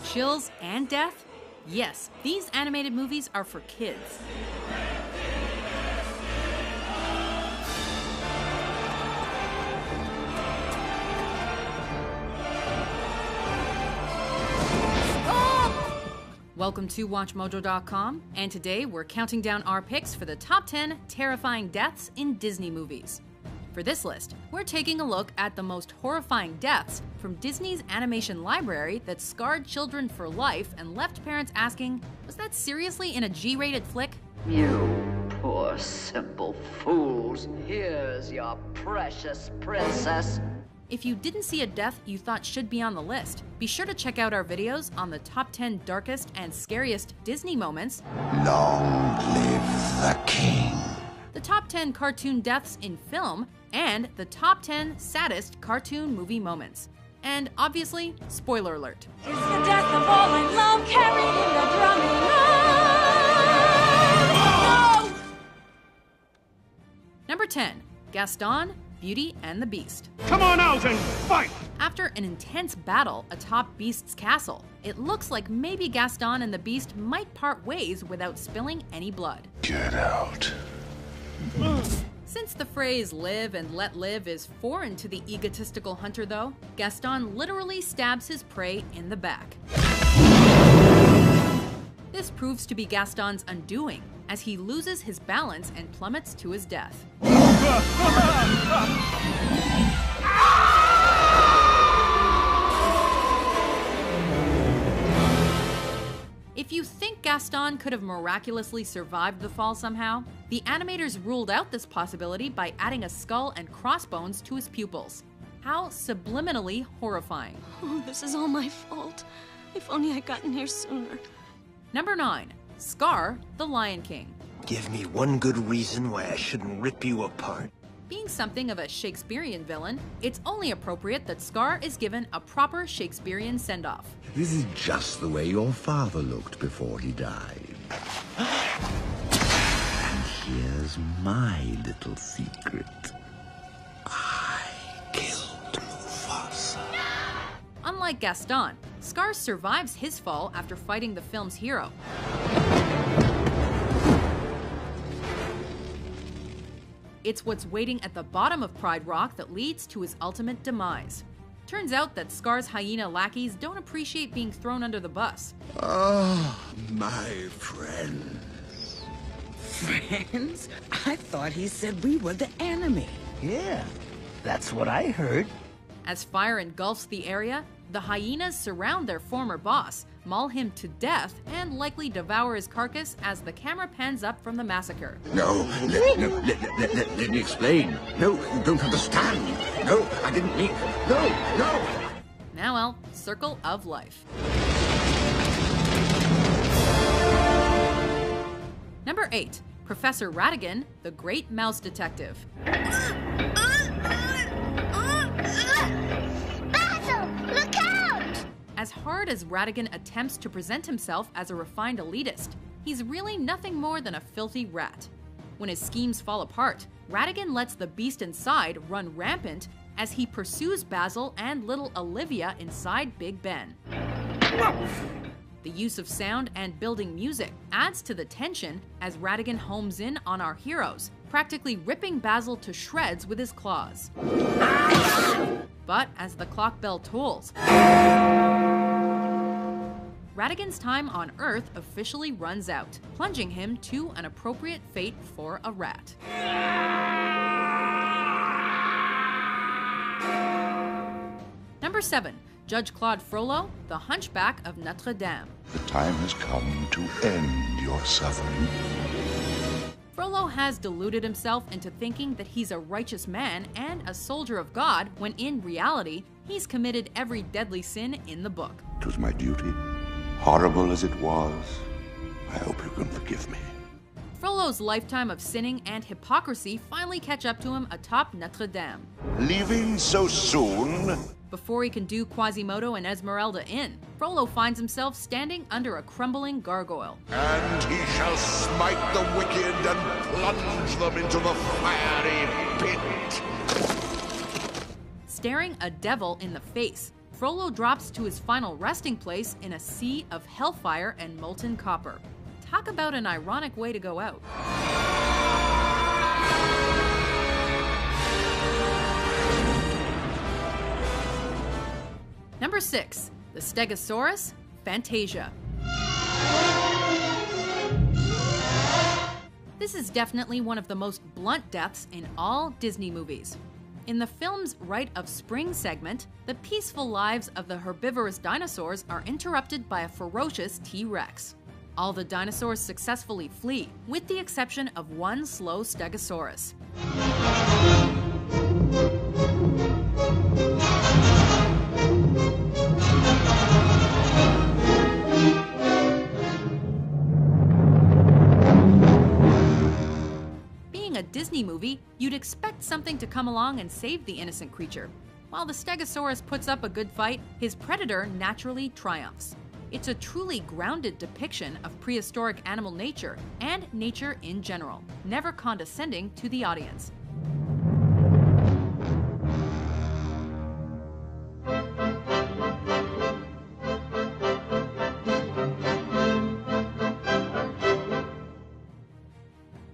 Chills and death? Yes, these animated movies are for kids. Welcome to Watchmojo.com, and today we're counting down our picks for the top 10 terrifying deaths in Disney movies. For this list, we're taking a look at the most horrifying deaths from Disney's animation library that scarred children for life and left parents asking, was that seriously in a G-rated flick? You poor simple fools, here's your precious princess. If you didn't see a death you thought should be on the list, be sure to check out our videos on the top 10 darkest and scariest Disney moments. Long live the king. The top 10 cartoon deaths in film, and the top 10 saddest cartoon movie moments. And obviously, spoiler alert. It's the death of all I love, carrying the drumming. No! Number 10, Gaston, Beauty and the Beast. Come on out and fight! After an intense battle atop Beast's castle, it looks like maybe Gaston and the Beast might part ways without spilling any blood. Get out. Since the phrase live and let live is foreign to the egotistical hunter though, Gaston literally stabs his prey in the back. This proves to be Gaston's undoing, as he loses his balance and plummets to his death. If you think Gaston could have miraculously survived the fall somehow, the animators ruled out this possibility by adding a skull and crossbones to his pupils. How subliminally horrifying. Oh, this is all my fault. If only I'd gotten here sooner. Number 9, Scar, the Lion King. Give me one good reason why I shouldn't rip you apart. Being something of a Shakespearean villain, it's only appropriate that Scar is given a proper Shakespearean send-off. This is just the way your father looked before he died. And here's my little secret. I killed Mufasa. Unlike Gaston, Scar survives his fall after fighting the film's hero. It's what's waiting at the bottom of Pride Rock that leads to his ultimate demise. Turns out that Scar's hyena lackeys don't appreciate being thrown under the bus. Oh, my friends. Friends? I thought he said we were the enemy. Yeah, that's what I heard. As fire engulfs the area, the hyenas surround their former boss, maul him to death, and likely devour his carcass as the camera pans up from the massacre. No, let me explain. No, you don't understand. No, I didn't mean... No! Now, well, circle of life. Number 8, Professor Ratigan, the Great Mouse Detective. As hard as Ratigan attempts to present himself as a refined elitist, he's really nothing more than a filthy rat. When his schemes fall apart, Ratigan lets the beast inside run rampant as he pursues Basil and little Olivia inside Big Ben. The use of sound and building music adds to the tension as Ratigan homes in on our heroes, practically ripping Basil to shreds with his claws. But as the clock bell tolls, Ratigan's time on Earth officially runs out, plunging him to an appropriate fate for a rat. Number 7, Judge Claude Frollo, the Hunchback of Notre Dame. The time has come to end your suffering. Frollo has deluded himself into thinking that he's a righteous man and a soldier of God, when in reality, he's committed every deadly sin in the book. It was my duty. Horrible as it was, I hope you can forgive me. Frollo's lifetime of sinning and hypocrisy finally catch up to him atop Notre Dame. Leaving so soon? Before he can do Quasimodo and Esmeralda in, Frollo finds himself standing under a crumbling gargoyle. And he shall smite the wicked and plunge them into the fiery pit. Staring a devil in the face, Frollo drops to his final resting place in a sea of hellfire and molten copper. Talk about an ironic way to go out. Number 6. The Stegosaurus, Fantasia. This is definitely one of the most blunt deaths in all Disney movies. In the film's Rite of Spring segment, the peaceful lives of the herbivorous dinosaurs are interrupted by a ferocious T-Rex. All the dinosaurs successfully flee, with the exception of one slow Stegosaurus. Being a Disney movie, you'd expect something to come along and save the innocent creature. While the Stegosaurus puts up a good fight, his predator naturally triumphs. It's a truly grounded depiction of prehistoric animal nature and nature in general, never condescending to the audience.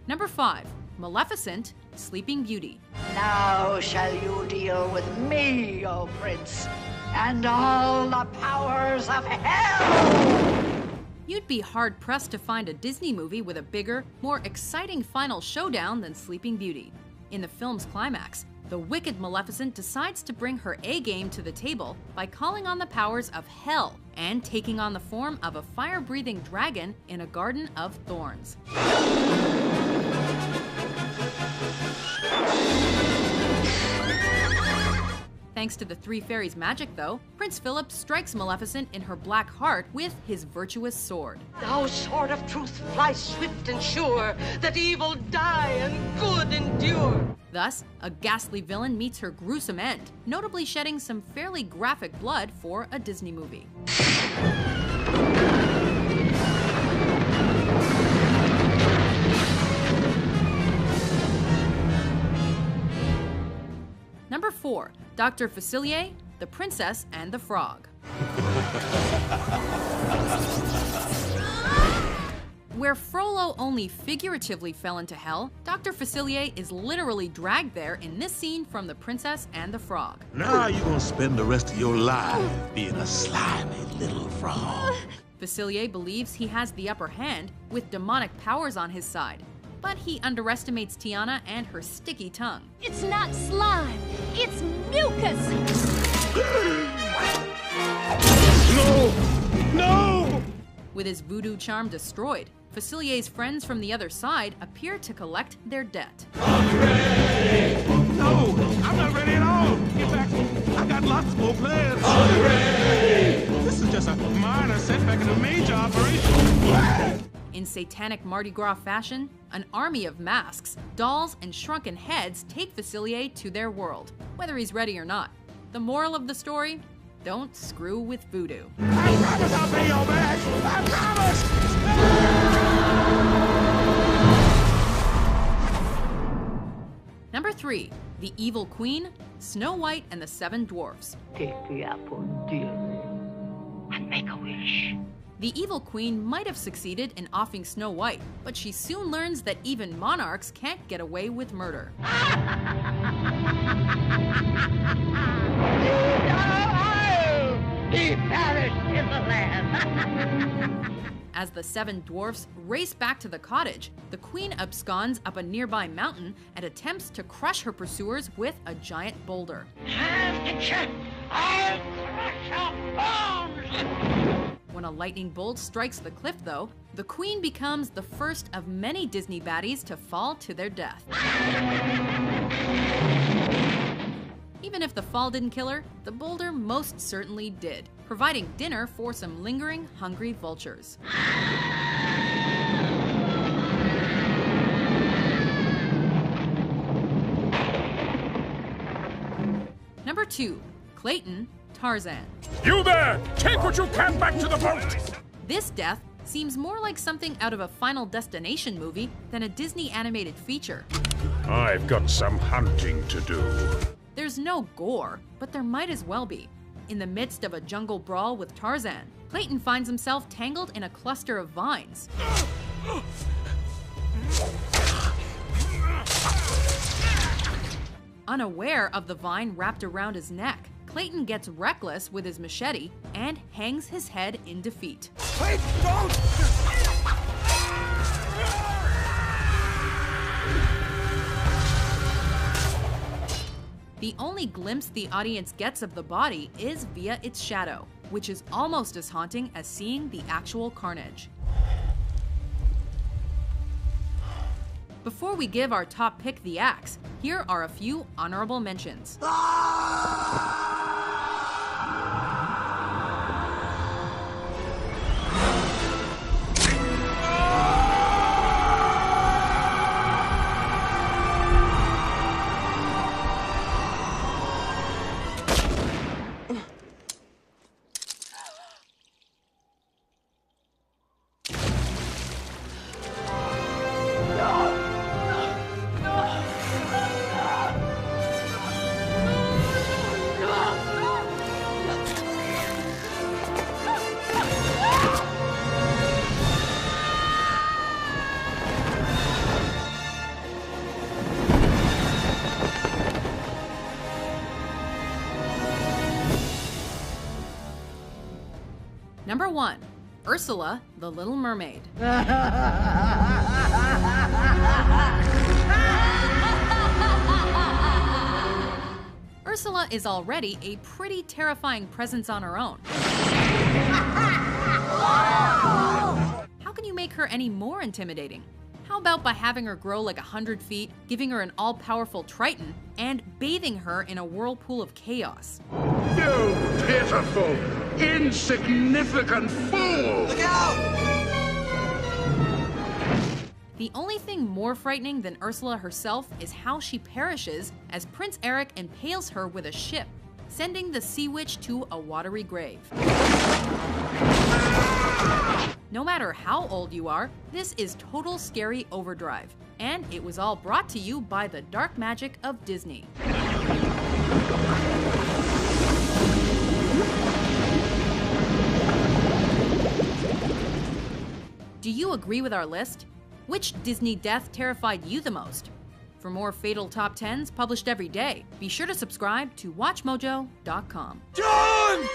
Number 5. Maleficent, Sleeping Beauty. Now shall you deal with me, O Prince, and all the powers of hell! You'd be hard-pressed to find a Disney movie with a bigger, more exciting final showdown than Sleeping Beauty. In the film's climax, the wicked Maleficent decides to bring her A-game to the table by calling on the powers of hell and taking on the form of a fire-breathing dragon in a garden of thorns. Thanks to the three fairies' magic, though, Prince Philip strikes Maleficent in her black heart with his virtuous sword. Thou sword of truth, fly swift and sure, that evil die and good endure. Thus, a ghastly villain meets her gruesome end, notably shedding some fairly graphic blood for a Disney movie. Number 4. Dr. Facilier, The Princess and the Frog. Where Frollo only figuratively fell into hell, Dr. Facilier is literally dragged there in this scene from The Princess and the Frog. Now you're gonna spend the rest of your life being a slimy little frog. Facilier believes he has the upper hand with demonic powers on his side, but he underestimates Tiana and her sticky tongue. It's not slime, it's mucus! No! No! With his voodoo charm destroyed, Facilier's friends from the other side appear to collect their debt. I'm ready! No, I'm not ready at all! Get back! I got lots more plans! I'm ready! This is just a minor setback in a major operation. In satanic Mardi Gras fashion, an army of masks, dolls, and shrunken heads take Facilier to their world, whether he's ready or not. The moral of the story? Don't screw with voodoo. I promise I'll pay your back! I promise! Number 3. The Evil Queen, Snow White and the Seven Dwarfs. Take the apple, dear, and make a wish. The Evil Queen might have succeeded in offing Snow White, but she soon learns that even monarchs can't get away with murder. He perished in the land. As the Seven Dwarfs race back to the cottage, the Queen absconds up a nearby mountain and attempts to crush her pursuers with a giant boulder. I'll crush your bones! When a lightning bolt strikes the cliff, though, the Queen becomes the first of many Disney baddies to fall to their death. Even if the fall didn't kill her, the boulder most certainly did, providing dinner for some lingering, hungry vultures. 2. Clayton, Tarzan. You there! Take what you can back to the boat! This death seems more like something out of a Final Destination movie than a Disney animated feature. I've got some hunting to do. There's no gore, but there might as well be. In the midst of a jungle brawl with Tarzan, Clayton finds himself tangled in a cluster of vines. Unaware of the vine wrapped around his neck, Clayton gets reckless with his machete and hangs his head in defeat. Wait, don't! The only glimpse the audience gets of the body is via its shadow, which is almost as haunting as seeing the actual carnage. Before we give our top pick the axe, here are a few honorable mentions. Number 1. Ursula, the Little Mermaid. Ursula is already a pretty terrifying presence on her own. How can you make her any more intimidating? How about by having her grow like 100 feet, giving her an all-powerful Triton, and bathing her in a whirlpool of chaos? You pitiful, insignificant fool! Look out! The only thing more frightening than Ursula herself is how she perishes as Prince Eric impales her with a ship, sending the sea witch to a watery grave. No matter how old you are, this is total scary overdrive, and it was all brought to you by the dark magic of Disney. Do you agree with our list? Which Disney death terrified you the most? For more fatal top 10s published every day, be sure to subscribe to Watchmojo.com. John!